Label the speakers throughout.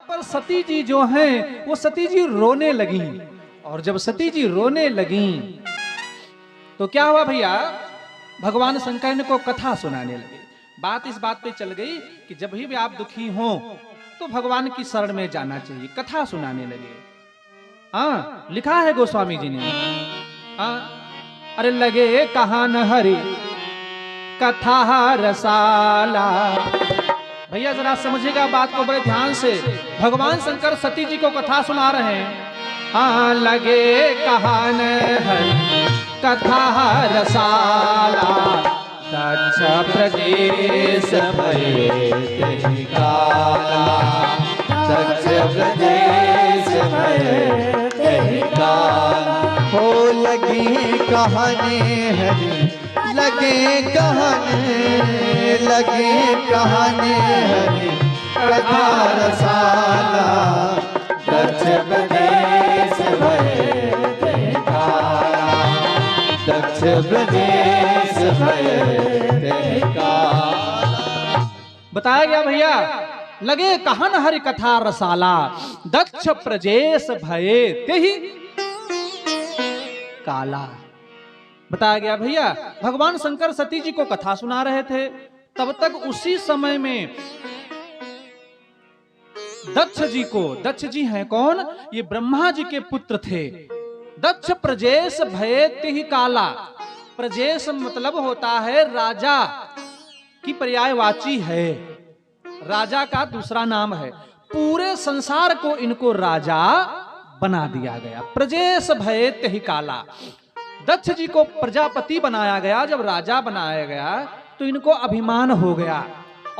Speaker 1: पर सती जी जो हैं वो सती जी रोने लगी। और जब सती जी रोने लगी तो क्या हुआ भैया, भगवान शंकर ने को कथा सुनाने लगे। बात इस बात पे चल गई कि जब भी आप दुखी हो तो भगवान की शरण में जाना चाहिए। कथा सुनाने लगे। हाँ, लिखा है गोस्वामी जी ने। हाँ, अरे लगे कहान हरि कथा रसाला। भैया जरा समझिएगा बात को बड़े ध्यान से। भगवान शंकर सती जी को कथा सुना रहे हैं। हाँ, लगे कहान हरि कथा रसाला, दक्ष प्रदेश भये तेहि काला, दक्ष प्रदेश भये तेहि काला।
Speaker 2: हो लगी कहने हरि लगे कहने हरि कथा रसाला, दक्ष प्रदेश भये तेहि काला, दक्ष प्रदेश भये तेहि काला।
Speaker 1: बताया गया भैया, लगे कहन हरि कथा रसाला, दक्ष प्रदेश भये तेहि काला। बताया गया भैया, भगवान शंकर सती जी को कथा सुना रहे थे। तब तक उसी समय में दक्ष जी को, दक्ष जी हैं कौन, ये ब्रह्मा जी के पुत्र थे। दक्ष प्रजेश भये तेहि काला। प्रजेश मतलब होता है राजा की पर्यायवाची है, राजा का दूसरा नाम है। पूरे संसार को इनको राजा बना दिया गया। प्रजेश भये तेहि काला। दक्ष जी को प्रजापति बनाया गया। जब राजा बनाया गया तो इनको अभिमान हो गया,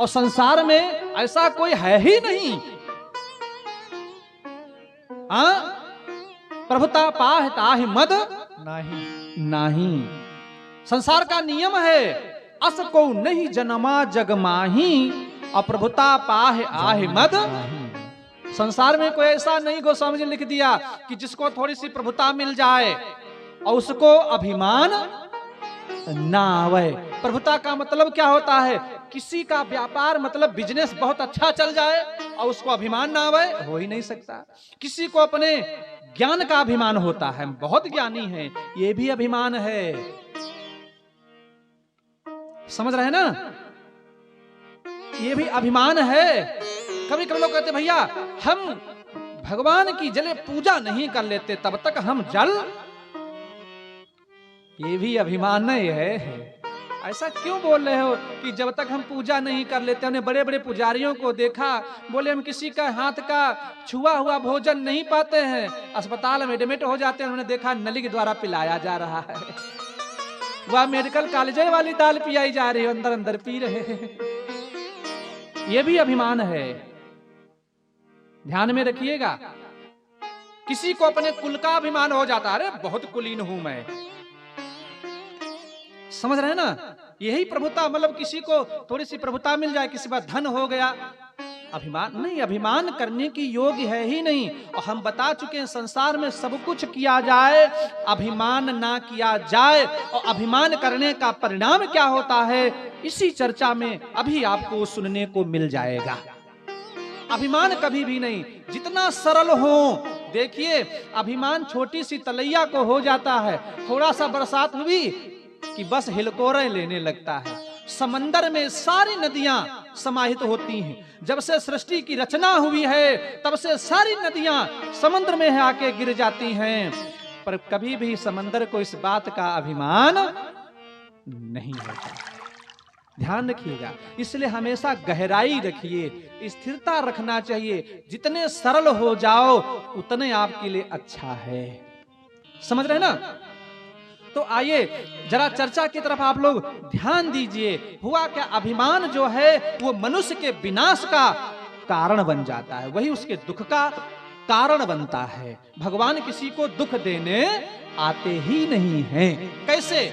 Speaker 1: और संसार में ऐसा कोई है ही नहीं। हाँ, प्रभुता पाह ताहि मद नहीं। संसार का नियम है, अस को नहीं जन्मा जग माही, अप्रभुता पाह आहि मद। संसार में कोई ऐसा नहीं, गोस्वामी जी लिख दिया कि जिसको थोड़ी सी प्रभुता मिल जाए और उसको अभिमान ना आवे। प्रभुता का मतलब क्या होता है, किसी का व्यापार मतलब बिजनेस बहुत अच्छा चल जाए और उसको अभिमान ना आवे, हो ही नहीं सकता। किसी को अपने ज्ञान का अभिमान होता है, बहुत ज्ञानी है, ये भी अभिमान है। समझ रहे हैं ना, ये भी अभिमान है। कभी कभी लोग कहते भैया हम भगवान की जले पूजा नहीं कर लेते तब तक हम जल, ये भी अभिमान नहीं है। ऐसा क्यों बोल रहे हो कि जब तक हम पूजा नहीं कर लेते? हमने बड़े बड़े पुजारियों को देखा, बोले हम किसी का हाथ का छुआ हुआ भोजन नहीं पाते हैं, अस्पताल में एडमिट हो जाते हैं। उन्होंने देखा नली के द्वारा पिलाया जा रहा है, वह मेडिकल कॉलेज वाली दाल पिलाई जा रही है, अंदर अंदर पी रहे हैं। ये भी अभिमान है, ध्यान में रखिएगा। किसी को अपने कुल का अभिमान हो जाता है, अरे बहुत कुलीन हूं मैं। समझ रहे हैं ना, यही प्रभुता, मतलब किसी को थोड़ी सी प्रभुता मिल जाए, किसी बात धन हो गया, अभिमान नहीं। अभिमान करने की योग्य है ही नहीं। और हम बता चुके हैं संसार में सब कुछ किया जाए, अभिमान ना किया जाए, और अभिमान करने का परिणाम क्या होता है, इसी चर्चा में अभी आपको सुनने को मिल जाएगा। अभिमान कभी भी नहीं, जितना सरल हो। देखिए, अभिमान छोटी सी तलैया को हो जाता है, थोड़ा सा बरसात हुई कि बस हिलकोरे लेने लगता है। समंदर में सारी नदियां समाहित होती हैं। जब से सृष्टि की रचना हुई है तब से सारी नदियां समुद्र में आके गिर जाती हैं, पर कभी भी समंदर को इस बात का अभिमान नहीं होता। ध्यान रखिएगा, इसलिए हमेशा गहराई रखिए, स्थिरता रखना चाहिए। जितने सरल हो जाओ उतने आपके लिए अच्छा है। समझ रहे हैं ना? तो आइए जरा चर्चा की तरफ आप लोग ध्यान दीजिए। हुआ क्या, अभिमान जो है वो मनुष्य के विनाश का कारण बन जाता है, वही उसके दुख का कारण बनता है। भगवान किसी को दुख देने आते ही नहीं हैं। कैसे?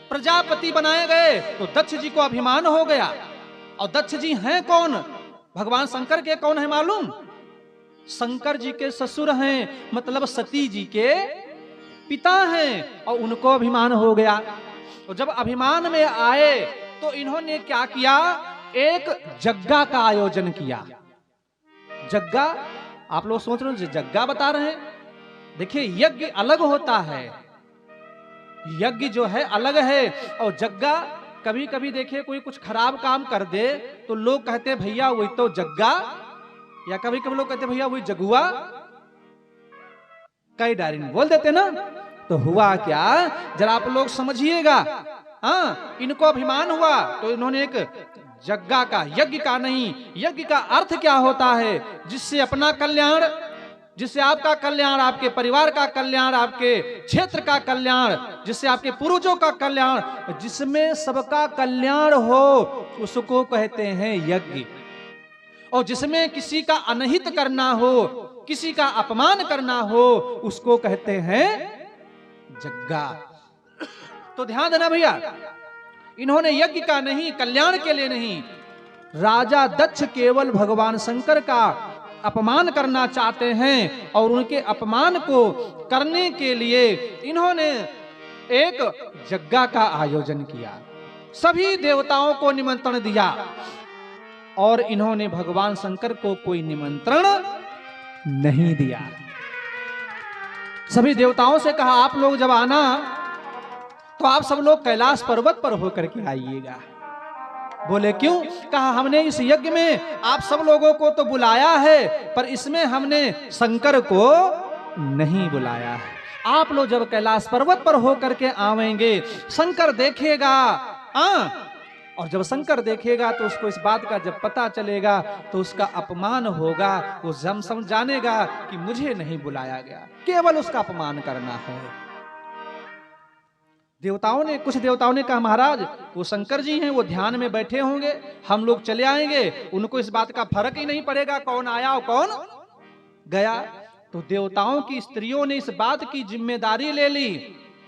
Speaker 1: प्रजापति बनाए गए तो दक्ष जी को अभिमान हो गया। और दक्ष जी हैं कौन? भगवान शंकर के कौन है मालूम? शंकर जी के ससुर हैं, मतलब सती जी के पिता हैं, और उनको अभिमान हो गया। और जब अभिमान में आए तो इन्होंने क्या किया, एक जग्गा का आयोजन किया। जग्गा आप लोग सोच रहे हो जग्गा बता रहे हैं। देखिए यज्ञ अलग होता है, यज्ञ जो है अलग है, और जग्गा कभी कभी देखिए कोई कुछ खराब काम कर दे तो लोग कहते हैं भैया वही तो जग्गा, या कभी कभी लोग कहते हैं भैया वही जगुआ, कई डायरी में बोल देते ना। तो हुआ क्या, जरा आप लोग समझिएगा। हाँ, इनको अभिमान हुआ तो इन्होंने एक जग्गा का, यज्ञ का नहीं, यज्ञ का अर्थ क्या होता है, जिससे अपना कल्याण, जिससे आपका कल्याण, आपके परिवार का कल्याण, आपके क्षेत्र का कल्याण, जिससे आपके पूर्वजों का कल्याण, जिसमें सबका कल्याण हो, उसको कहते हैं यज्ञ। और जिसमें किसी का अनहित करना हो, किसी का अपमान करना हो, उसको कहते हैं जग्गा। तो ध्यान देना भैया, इन्होंने यज्ञ का नहीं, कल्याण के लिए नहीं, राजा दक्ष केवल भगवान शंकर का अपमान करना चाहते हैं, और उनके अपमान को करने के लिए इन्होंने एक जग्गा का आयोजन किया, सभी देवताओं को निमंत्रण दिया, और इन्होंने भगवान शंकर को कोई निमंत्रण नहीं दिया। सभी देवताओं से कहा आप लोग जब आना तो आप सब लोग कैलाश पर्वत पर होकर के आइएगा। बोले क्यों? कहा हमने इस यज्ञ में आप सब लोगों को तो बुलाया है, पर इसमें हमने शंकर को नहीं बुलाया है। आप लोग जब कैलाश पर्वत पर होकर के आवेंगे, शंकर देखेगा, और जब शंकर देखेगा तो उसको इस बात का जब पता चलेगा तो उसका अपमान होगा, वो जम जानेगा कि मुझे नहीं बुलाया गया, केवल उसका अपमान करना है। देवताओं ने, कुछ देवताओं ने कहा महाराज वो शंकर जी हैं, वो ध्यान में बैठे होंगे, हम लोग चले आएंगे, उनको इस बात का फर्क ही नहीं पड़ेगा कौन आया और कौन गया। तो देवताओं की स्त्रियों ने इस बात की जिम्मेदारी ले ली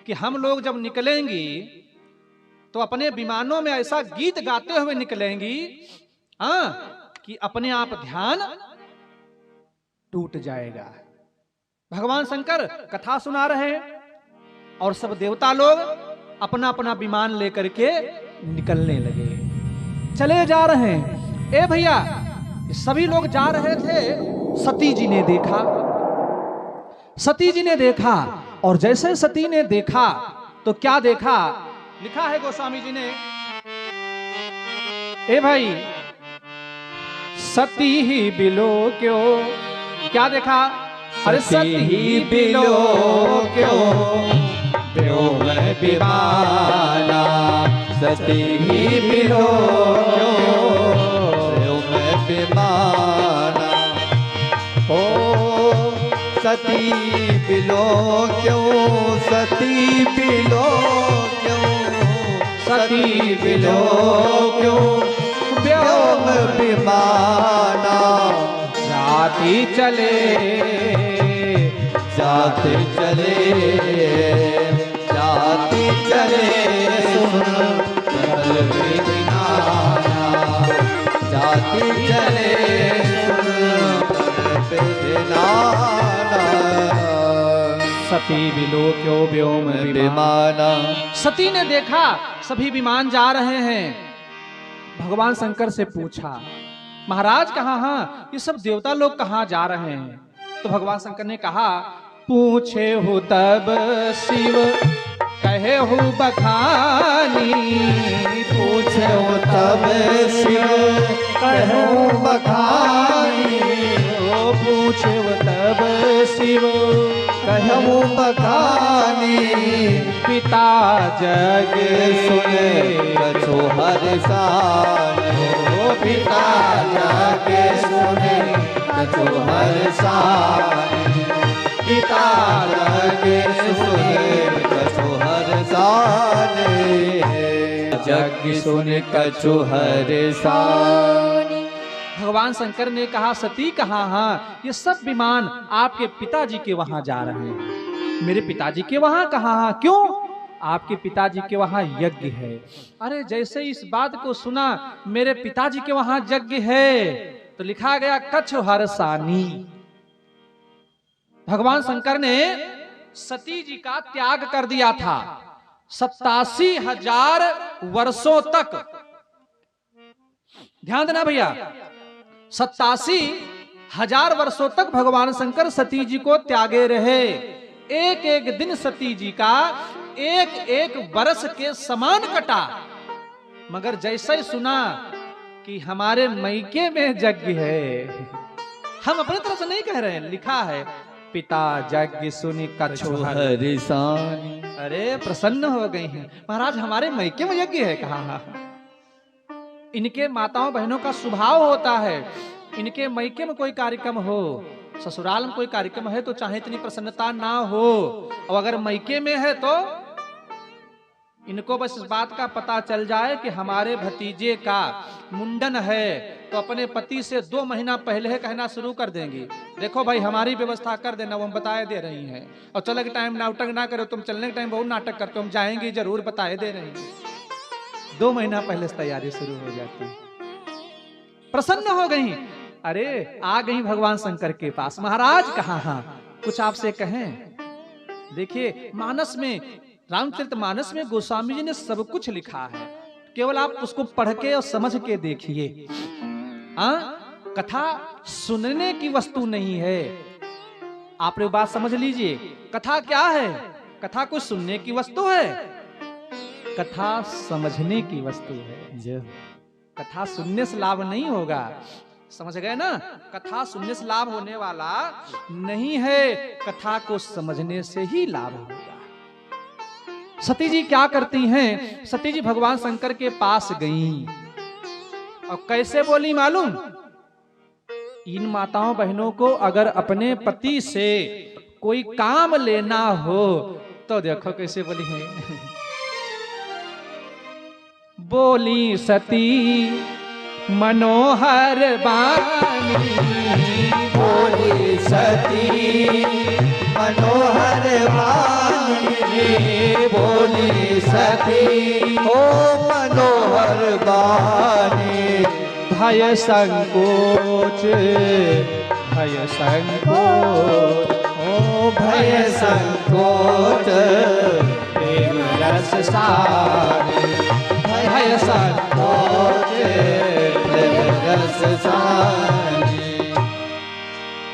Speaker 1: कि हम लोग जब निकलेंगी तो अपने विमानों में ऐसा गीत गाते हुए निकलेंगी कि अपने आप ध्यान टूट जाएगा। भगवान शंकर कथा सुना रहे हैं और सब देवता लोग अपना अपना विमान लेकर के निकलने लगे, चले जा रहे हैं। ए भैया, सभी लोग जा रहे थे, सती जी ने देखा, सती जी ने देखा, और जैसे सती ने देखा तो क्या देखा, लिखा है गोस्वामी जी ने, ए भाई सती ही बिलो क्यों, क्या देखा, अरे सती ही बिलो क्यों,
Speaker 2: व्योम विमाना, सती ही बिलो क्यों, व्योम विमाना। ओ सती बिलो क्यों, सती बिलो क्यों, सती बिलो क्यों, व्योम विमाना।
Speaker 1: जाती चले,
Speaker 2: जाते चले, जाती चले, सुन कल विधिनाना, जाती चले, सुन कल विधिनाना।
Speaker 1: सती बिलो क्यों व्योम विमाना। सती ने देखा सभी विमान जा रहे हैं, भगवान शंकर से पूछा महाराज कहाँ, हाँ ये सब देवता लोग कहाँ जा रहे हैं? तो भगवान शंकर ने कहा पूछे हो तब शिव कहे हो बखानी,
Speaker 2: पूछे हो तब शिव कहे हो बखानी,
Speaker 1: पूछे हो तब शिव
Speaker 2: कहे हो बखानी।
Speaker 1: पिता जग
Speaker 2: सुने कछु हर्षानी, पिता जग सुने कछु हर्षानी, पिता जग सुने कछु हर्षानी, जग सुने कछु हर्षानी।
Speaker 1: भगवान शंकर ने कहा सती कहाँ, हाँ ये सब विमान आपके पिताजी के वहां जा रहे हैं। मेरे पिताजी के वहां कहाँ, हाँ क्यों? आपके पिताजी के वहां यज्ञ है। अरे जैसे इस बात को सुना मेरे पिताजी के वहां यज्ञ है तो लिखा गया कछु हर्षानी। भगवान शंकर ने सती जी का त्याग कर दिया था 87,000 वर्षों तक। ध्यान देना भैया, 87 1000 वर्षों तक भगवान शंकर सती जी को त्यागे रहे। एक एक दिन सती जी का एक एक बरस के समान कटा। मगर जैसे ही सुना कि हमारे मैके में यज्ञ है, हम अपने तरफ से नहीं कह रहे हैं, लिखा है पिता यज्ञ सुनी कछु
Speaker 2: हरिसानी।
Speaker 1: अरे प्रसन्न हो गई हैं महाराज, हमारे मैके में यज्ञ है। कहा इनके माताओं बहनों का स्वभाव होता है, इनके मैके में कोई कार्यक्रम हो, ससुराल में कोई कार्यक्रम है तो चाहे इतनी प्रसन्नता ना हो, और अगर मैके में है तो इनको बस इस बात का पता चल जाए कि हमारे भतीजे का मुंडन है तो अपने पति से 2 महीना पहले कहना शुरू कर देंगी, देखो भाई हमारी व्यवस्था कर देना, वो हम बताए दे रही हैं, और चलने के टाइम नाटक ना करो, तुम चलने के टाइम बहुत नाटक करते हो, हम जाएंगे जरूर, बताए दे रही हैं। 2 महीना पहले से तैयारी शुरू हो जाती। प्रसन्न हो गई, अरे आ गई भगवान शंकर के पास। महाराज कहा हाँ कुछ आपसे कहें। देखिए मानस में, रामचरितमानस में गोस्वामी जी ने सब कुछ लिखा है, केवल आप उसको पढ़ के और समझ के देखिए। कथा सुनने की वस्तु नहीं है, आप लोग बात समझ लीजिए। कथा क्या है? कथा कुछ सुनने की वस्तु है, कथा समझने की वस्तु है। कथा सुनने से लाभ नहीं होगा, समझ गए ना? कथा सुनने से लाभ होने वाला नहीं है, कथा को समझने से ही लाभ होगा। सती जी क्या करती हैं? सती जी भगवान शंकर के पास गईं और कैसे बोली मालूम? इन माताओं बहनों को अगर अपने पति से कोई काम लेना हो तो देखो कैसे बोली है। बोली सती मनोहर बानी,
Speaker 2: बोली सती मनोहर बानी, बोली सती ओ मनोहर बानी।
Speaker 1: भय संकोच, भय संकोच,
Speaker 2: ओ भय संकोच प्रेम रस सारी,
Speaker 1: भय संकोच
Speaker 2: प्रेम रस सारी।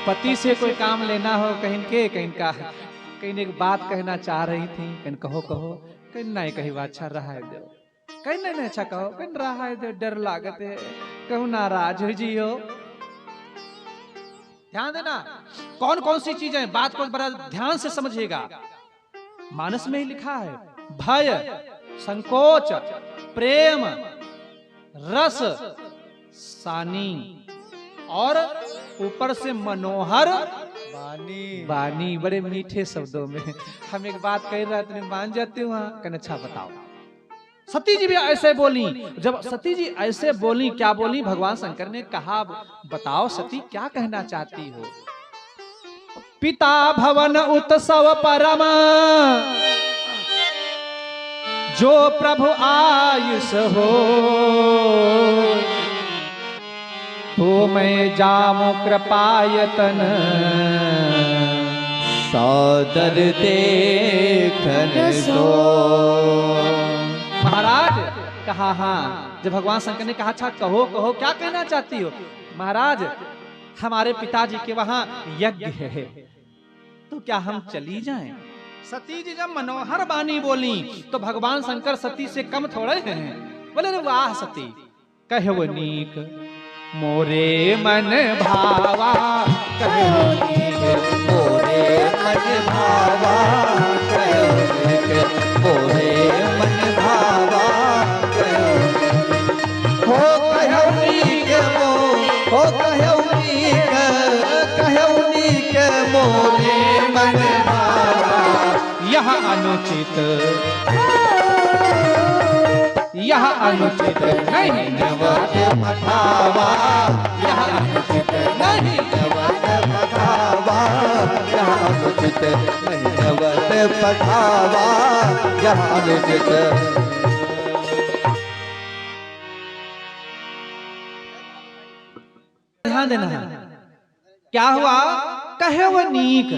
Speaker 1: पति से कोई काम लेना हो, कहीं का कहीं एक बात कहना चाह रही थी, कहीं कहो कहीं नहीं, कहीं बात अच्छा रहा है दो, कहीं नहीं अच्छा कहो, कहीं रहा है दो, डर लागत है, कहूँ नाराज हो जी हो। ध्यान देना कौन कौन सी चीजें, बात को बड़ा ध्यान से समझिएगा। मानस में ही लिखा है भय संकोच प्रेम रस सानी, और ऊपर से मनोहर
Speaker 2: बानी।
Speaker 1: बानी। बड़े मीठे शब्दों में हम एक बात कह रहे थे, मान जाते हो? कहना अच्छा बताओ। सती जी भी ऐसे बोली। जब सती जी ऐसे बोली, क्या बोली? भगवान शंकर ने कहा बताओ सती क्या कहना चाहती हो? पिता भवन उत्सव परम, जो प्रभु आयुष हो, तो मैं जामु कृपायतन,
Speaker 2: सादर देखन सो।
Speaker 1: महाराज कहा हाँ। जब भगवान शंकर ने कहा अच्छा कहो कहो क्या कहना चाहती हो? महाराज हमारे पिताजी के वहां यज्ञ है, तो क्या हम चली जाएं? सती जी जब मनोहर बानी बोली तो भगवान शंकर सती से कम थोड़े हैं। बोले वाह सती कहो नीक मोरे मन भावा,
Speaker 2: कहो नीक मोरे मन भावा, कहो नीक मोरे मन भावा, हो कहो नीक मो, हो कहो नीक मोरे मन भावा।
Speaker 1: यह अनुचित, यह अनुचित नहीं
Speaker 2: नवत पठावा,
Speaker 1: यह अनुचित नहीं
Speaker 2: नवत पठावा, यह अनुचित नहीं नवत पठावा, यह अनुचित।
Speaker 1: ध्यान देना है क्या हुआ? कहे वो नीक।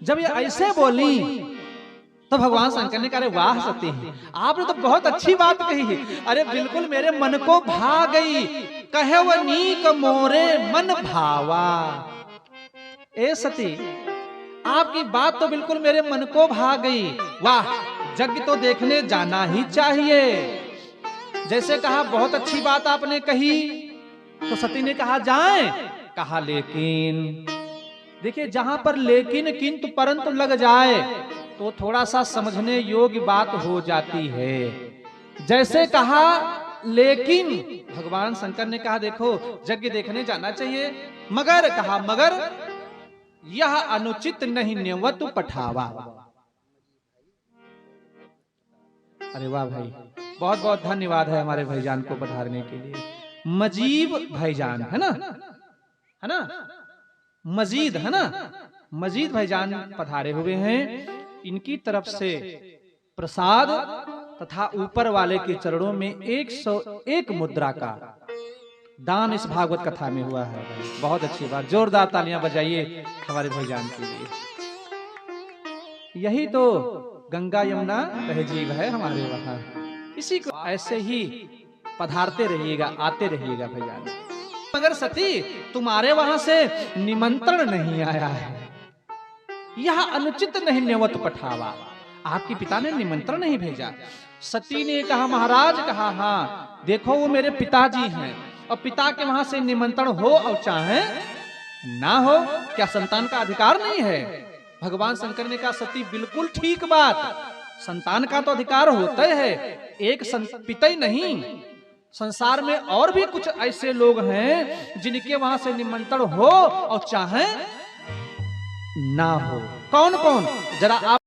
Speaker 1: जब ये ऐसे बोली तो भगवान शंकर ने कहा वाह सती आपने तो बहुत अच्छी बात कही है, अरे बिल्कुल मेरे मन को भा गई। कहे वो नीक मोरे मन भावा, ए सती, आपकी बात तो बिल्कुल मेरे मन को भा गई। वाह, यज्ञ तो देखने जाना ही चाहिए। जैसे कहा बहुत अच्छी बात आपने कही, तो सती ने कहा जाएं? कहा लेकिन, देखिए जहां पर लेकिन किंतु परंतु लग जाए तो थोड़ा सा समझने योग्य बात हो जाती है। जैसे कहा लेकिन, भगवान शंकर ने कहा देखो यज्ञ देखने जाना चाहिए, मगर कहा मगर यह अनुचित नहीं न्यवत पठावा। अरे वाह भाई, बहुत बहुत धन्यवाद है हमारे भाईजान को पधारने के लिए। मजीब भाईजान है ना, है ना, मजीद है ना, मजीद भाईजान पधारे हुए हैं। इनकी तरफ से प्रसाद तथा ऊपर वाले के चरणों में 101 मुद्रा का दान इस भागवत कथा में हुआ है। बहुत अच्छी बात, जोरदार तालियां बजाइए हमारे भाईजान के लिए। यही तो गंगा यमुना तहजीब है हमारे वहां। इसी को ऐसे ही पधारते रहिएगा, आते रहिएगा भाईजान। मगर सती, तुम्हारे वहां से निमंत्रण नहीं आया है, यह अनुचित नहीं न्यवत पठावा। आपके पिता ने निमंत्रण नहीं भेजा। सती ने कहा महाराज, कहा हाँ देखो वो मेरे पिताजी हैं, और पिता के वहां से निमंत्रण हो और चाहे ना हो, क्या संतान का अधिकार नहीं है? भगवान शंकर ने कहा सती बिल्कुल ठीक बात, संतान का तो अधिकार होता है, एक पिता ही नहीं, संसार में और भी कुछ ऐसे लोग हैं जिनके वहां से निमंत्रण हो और चाहे ना हो। कौन कौन, जरा आप